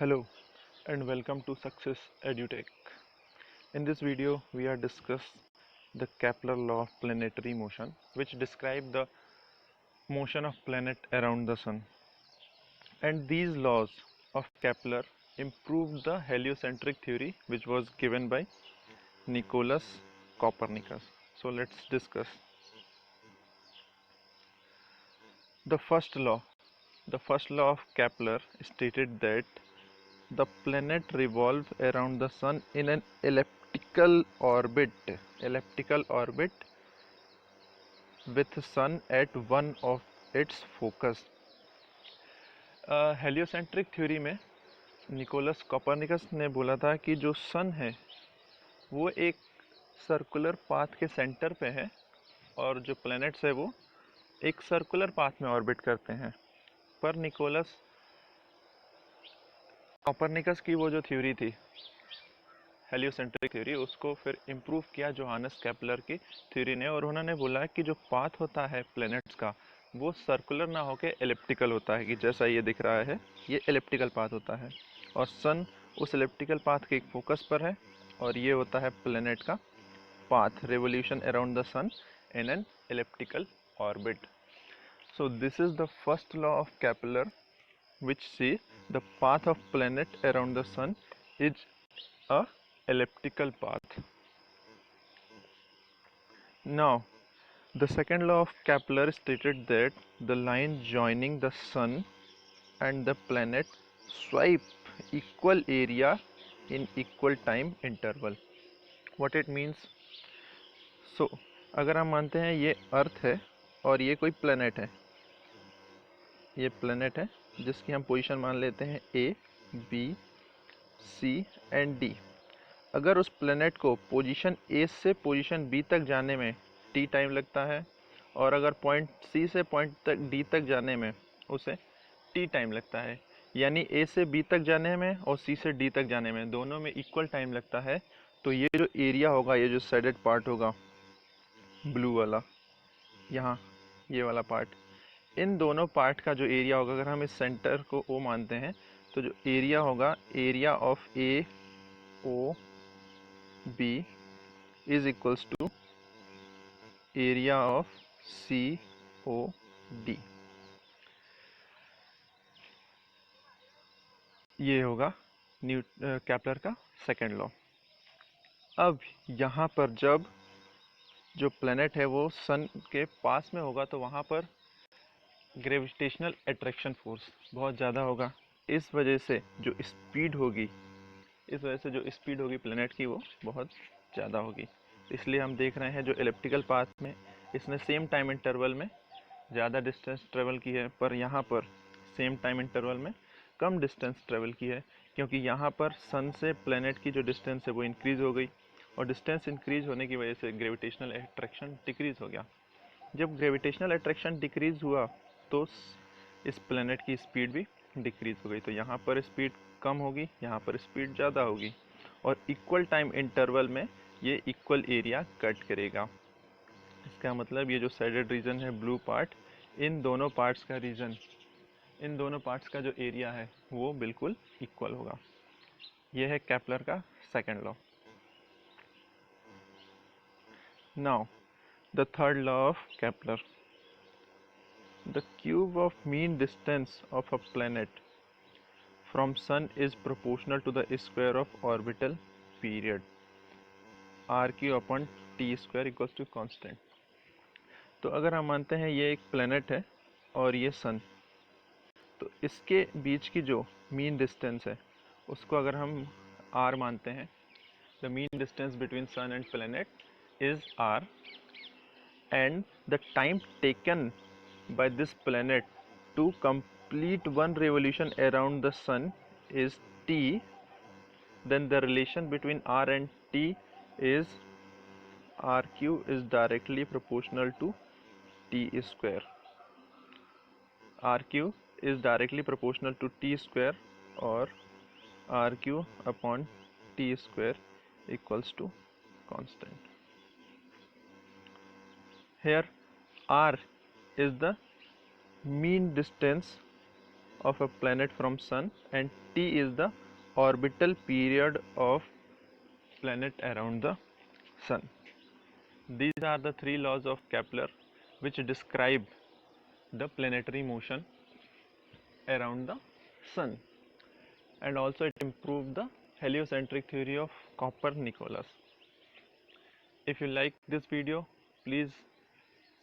Hello and welcome to Success EduTech. In this video, we are discuss the Kepler law of planetary motion, which describe the motion of planet around the sun. And these laws of Kepler improved the heliocentric theory, which was given by Nicolaus Copernicus. So let's discuss the first law. The first law of Kepler stated that the planet revolve around the sun in an elliptical orbit with sun at one of its focus. Heliocentric theory में Nicolaus Copernicus ने बोला था कि जो सन है वो एक circular path के सेंटर पे है और जो प्लैनेट्स है वो एक सर्कुलर पाथ में ऑर्बिट करते हैं। पर निकोलस कोपर्निकस की वो जो थ्योरी थी हेलियोसेंट्रिक थ्योरी, उसको फिर इम्प्रूव किया जोहानस केपलर की थ्योरी ने, और उन्होंने बोला कि जो पाथ होता है प्लैनेट्स का वो सर्कुलर ना होके एलिप्टिकल होता है, कि जैसा ये दिख रहा है ये एलिप्टिकल पाथ होता है और सन उस एलिप्टिकल पाथ के एक फोकस पर है और ये होता है प्लैनेट का path revolution around the sun in an elliptical orbit. So this is the first law of Kepler, which say the path of planet around the sun is a elliptical path. Now, the second law of Kepler stated that the line joining the sun and the planet swipe equal area in equal time interval. What it means? So, अगर हम मानते हैं ये अर्थ है और ये कोई planet है, ये प्लेनेट है जिसकी हम पोजीशन मान लेते हैं ए, बी, सी एंड डी. अगर उस प्लेनेट को पोजीशन ए से पोजीशन बी तक जाने में टी टाइम लगता है और अगर पॉइंट सी से पॉइंट तक डी तक जाने में उसे टी टाइम लगता है, यानी ए से बी तक जाने में और सी से डी तक जाने में दोनों में इक्वल टाइम लगता है, तो ये जो एरिया होगा, ये जो शेडेड पार्ट होगा ब्लू वाला, यहाँ ये वाला पार्ट, इन दोनों पार्ट का जो एरिया होगा, अगर हम इस सेंटर को ओ मानते हैं तो जो एरिया होगा, area of A O B is equals to area of C O D. ये होगा केपलर का सेकेंड लॉ. अब यहाँ पर जब जो प्लैनेट है वो सन के पास में होगा तो वहाँ पर ग्रेविटेशनल अट्रैक्शन फोर्स बहुत ज़्यादा होगा. इस वजह से जो स्पीड होगी प्लैनेट की वो बहुत ज़्यादा होगी. इसलिए हम देख रहे हैं जो एलिप्टिकल पाथ में इसने सेम टाइम इंटरवल में ज़्यादा डिस्टेंस ट्रेवल की है, पर यहाँ पर सेम टाइम इंटरवल में कम डिस्टेंस ट्रेवल की है, क्योंकि यहाँ पर सन से प्लैनेट की जो डिस्टेंस है वो इंक्रीज़ हो गई और डिस्टेंस इंक्रीज़ होने की वजह से ग्रेविटेशनल अट्रैक्शन डिक्रीज़ हो गया. जब ग्रेविटेशनल अट्रैक्शन डिक्रीज़ हुआ तो इस प्लैनेट की स्पीड भी डिक्रीज़ हो गई. तो यहाँ पर स्पीड कम होगी, यहाँ पर स्पीड ज़्यादा होगी और इक्वल टाइम इंटरवल में ये इक्वल एरिया कट करेगा. इसका मतलब ये जो शेडेड रीजन है ब्लू पार्ट, इन दोनों पार्ट्स का जो एरिया है वो बिल्कुल इक्वल होगा. यह है केपलर का second law. Now the third law of Kepler. The cube of mean distance of a planet from sun is proportional to the square of orbital period r³ upon t square equals to constant. तो अगर हम मानते हैं ये एक planet है और ये सन, तो इसके बीच की जो मीन डिस्टेंस है उसको अगर हम r मानते हैं, the mean distance between sun and planet is r and the time taken by this planet to complete one revolution around the sun is t, then the relation between r and t is r³ is directly proportional to t square. r³ is directly proportional to t square or r³ upon t square equals to constant. Here r is the mean distance of a planet from Sun, and T is the orbital period of planet around the Sun. These are the three laws of Kepler which describe the planetary motion around the Sun, and also it improved the heliocentric theory of Copernicus. If you like this video, please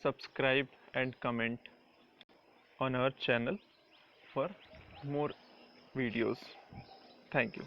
subscribe and comment on our channel for more videos. Thank you.